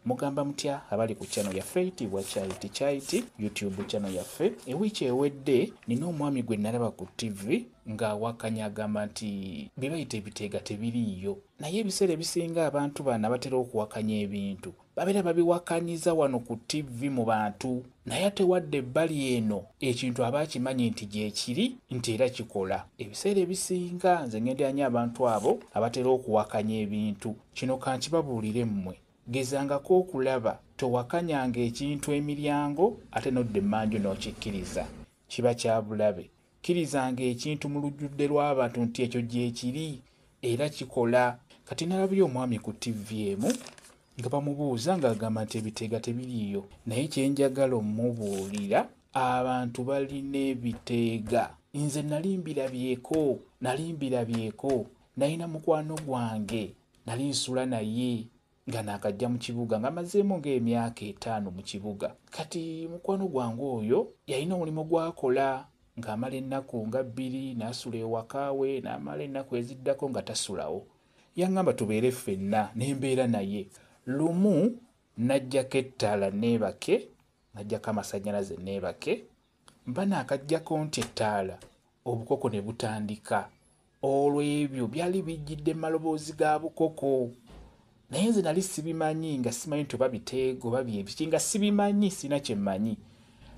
Mugamba mutya abali ku channel yaffe eyitibwa Charity YouTube channel yaffe. Ewiiki ewedde nina omwami gwe nalaba ku TV ng'awakanya agamba nti bye bayita ebiteega tebiriiyo. Naye ebiseera ebisinga abantu bano abatera okuwakanya ebintu babeera babiwakanyiza wano ku TV mu bantu, naye ate wadde ebbali eno ekintu aba akimanyi nti gyekiri nti era kikola. Ebiseera ebisinga nze ngenderanya abantu abo abatera okuwakanya ebintu. Kino kankibabuulire mmwe, gezangako okulaba towakanyanga ekintu emiryango ate nodda emmanju n'okikkiriza, kiba kya bulabe. Kkirizanga ekintu mu lujjudde lw'abantu nti ekyo gyekiri era kikola. Kati nalabye omwami ku TV emu nga bamubuuza ng'agamba nti ebiteega tebiriiyo, naye kye njagala omubuulira, abantu balina ebiteega. Nze nali mbirabyeko, nalina mukwano gwange nali nsula naye nga naakajja mu kibuga nga mazeemu ng'emyaka 5 mu kibuga. Kati mukwano gwange oyo yalina omulimu gwakola ng'amala ennaku nga 2 n'asula ewaka we, n'amala ennaku eziddako nga tasulawo. Yaŋŋamba tubeere ffenna, ne mbeera naye. Lumu n'aggyako ettaala neebake, n'aggyako amasannyalaze neebake, mba naakaggyako nti ettaala obukoko ne butandika. Olw'ebyo byali bijjidde maloboozi ga bukoko, naye nze nali sibimanyi, nga simanyi nti oba biteego oba byebiki, nga sibimanyi, sina kye mmanyi.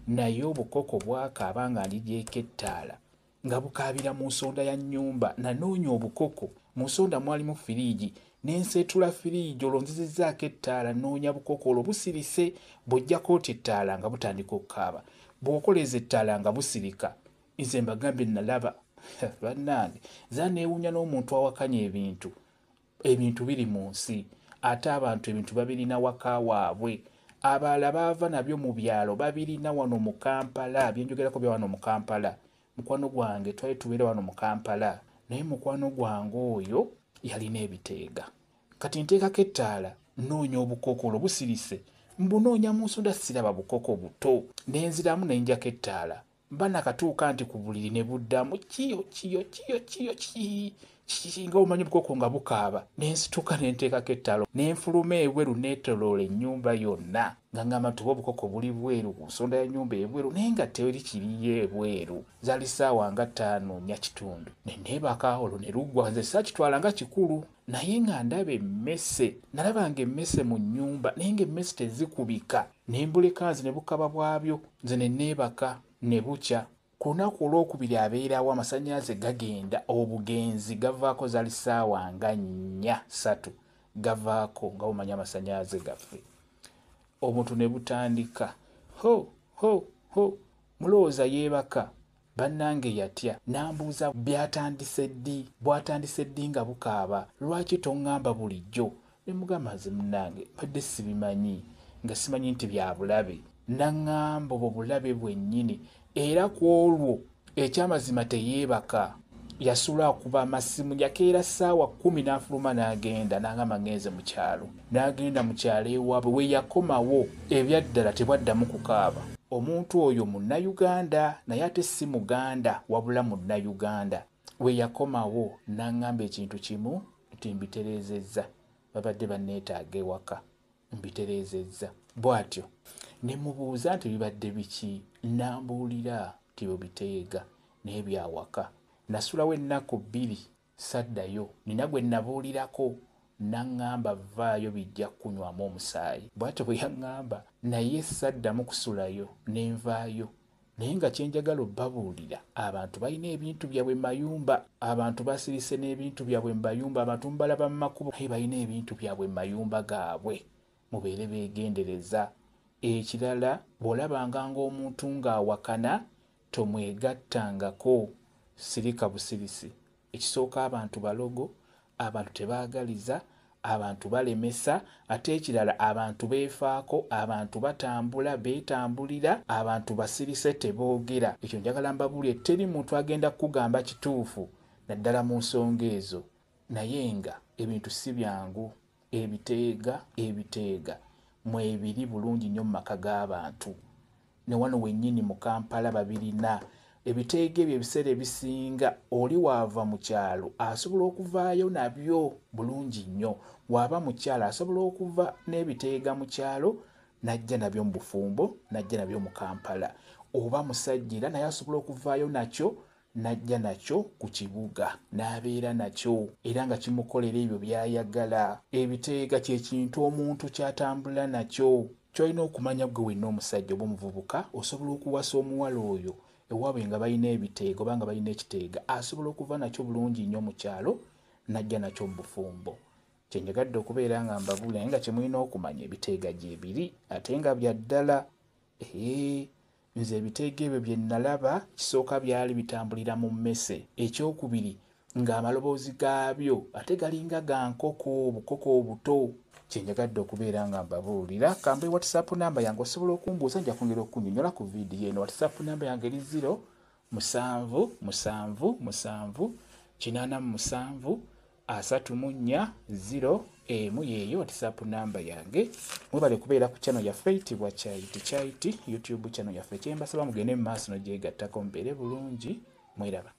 Naye obukoko bwakaaba nga ndigyeko ettaala nga bukaabira mu nsonda ya nnyumba. Nanoonya obukoko, mu nsonda mwalimu firiigi, n'enseetula firiigi olwo nzizizzaako ettaala, noonya bukoko olwo busirise. Bw'ojjako oti ettaala nga butandika okukaaba, bw'okoleza ettaala nga busirika. Nze mbagambye nalaba bannange, za neewuunya n'omuntu awakanya ebintu. Ebintu biri mu nsi, ate abantu ebintu babirina waka waabwe. Abalala baava nabyo mu byalo babirina wano mu Kampala. Byenjogerako bya wano mu Kampala. Mukwano gwange twali tubeera wano mu Kampala, naye mukwano gwange oyo yalina ebiteega. Kati nteekako ettaala, noonya obukoko olwo busirise, mbunoonya mu nsonda siraba bukoko buto. Nenziramu ne njako ettaala, mba nakatuuka nti ku buliri ne buddamu kiyo nga omanyi bukoko nga bukaaba. Nensituka ne nteekako ettaala, nenfuluma ebweru neetoloola ennyumba yonna nga ngamba nti oba obukoko buli bweru ku nsonda ya nnyumba ebweru, naye nga teri kiriyo ebweru. Zaali ssaawa nga 5:30. Ne neebaka olwo ne luggwa. Nze saakitwala nga kikulu, naye nga ndaba emmese. Nalabanga emmese mu nnyumba naye ng'emmese tezikubika. Ne mbuleka nze ne bukaba bwabyo. Nze ne neebaka ne bukya. Ku lunaku olwokubiri abeerawo, amasannyalaze gagenda, obugenzi gavaako. Zaali ssaawa nga 4-3 gavaako, nga bumanya amasannyalaze gaffe. Omuntu ne butandika mulowooza yeebaka. Bannange yatya, n'ambuuza bwatandise ddi nga bukaaba, lwaki toŋŋamba bulijjo? Ne mugamba nze munnange badde sibimanyi, nga simanyi nti bya bulabe. Naŋŋamba obwo bulabe bwennyini, era ku olwo ekyamazima teyeebaka. Yasula akuba amasimu, yakeera ssaawa 10 n'afuluma n'agenda, n'agamba ngenze mu kyalo. N'agenda mu kyalo ewaabwe, we yakomawo ebyaddala tebwaddamu kukaaba. Omuntu oyo Munnayuganda, naye ate si Muganda wabula Munnayuganda. We yakomawo n'aŋŋamba ekintu kimu nti mbitereezezza, babadde banneetaaga ewaka, mbitereezezza. Bw'atyo ne mubuuza nti bibadde biki, n'ambuulira nti biteega n'ebyawaka. Nasulawo ennaku 2 saddayo. Nina gwe nabuulirako, n'aŋŋamba vaayo bijja kunywamu omusaayi. Bw'atyo bwe yaŋŋamba, naye saddamu kusulayo, ne nvaayo. Naye nga kye njagala obbabuulira, abantu balina ebintu byabwe mu mayumba, abantu basirise n'ebintu byabwe mu mayumba, abantu mubalaba mu makubo naye balina ebintu byabwe mu mayumba gaabwe. Mubeere beegendereza. Ekirala, bw'olabanga ng'omuntu ng'awakana, tomwegattangako. Sirika busirisi. Ekisooka abantu balogo, abantu tebaagaliza, abantu balemesa. Ate ekirala, abantu beefaako, abantu beetambulira, abantu basirise teboogera. Ekyo njagala mbabuulire, teri muntu agenda kukugamba kituufu naddala mu nsonga ezo. Naye nga ebintu si byangu. Ebiteega mwebiri bulungi nnyo mu maka g'abantu. Ne wano wennyini mu Kampala babirina. ebiteege ebyo ebiseera ebisinga oli waava mu kyalo asobola okuvaayo nabyo bulungi nnyo. Waaba mu kyalo asobola okuva n'ebiteega mu kyalo n'ajja nabyo mu Bufumbo, n'ajja nabyo mu Kampala. Oba musajjira naye asobola okuvaayo nakyo n'ajja nakyo ku kibuga n'abeera nakyo era nga kimukolera ebyo by'ayagala. Ebiteega kye kintu omuntu ky'atambula nakyo. Ky'olina okumanya gwe wenna omusajja oba omuvubuka, osobola okuwasa omuwala oyo ewaabwe nga balina ebiteega oba nga balina ekiteega, asobola okuva nakyo bulungi nnyo mu kyalo n'ajja nakyo mu Bufumbo. Kye njagadde okubeera nga mbabuula nga kye mulina okumanya ebiteega gye biri ate nga bya ddala. Nze ebiteega ebyo bye nalaba kisooka byali bitambulira mu mmese, ekyokubiri ng'amaloboozi gaabyo ate galinga ga nkoko, obukoko obuto. Kye njagadde okubeera nga mbabuulira. Kambe WhatsApp namba yange osobola okumbuuza, nja kwongera okunnyonnyola ku viidiyo eno. WhatsApp namba yange eri 0778784 yeeyo WhatsApp namba yange. Mwebale kubeera ku channel yaffe eyitibwa Kyayiti YouTube channel yaffe. Kye mbasaba mugende mu maaso n'ogyegattako mubeere bulungi. Mweraba.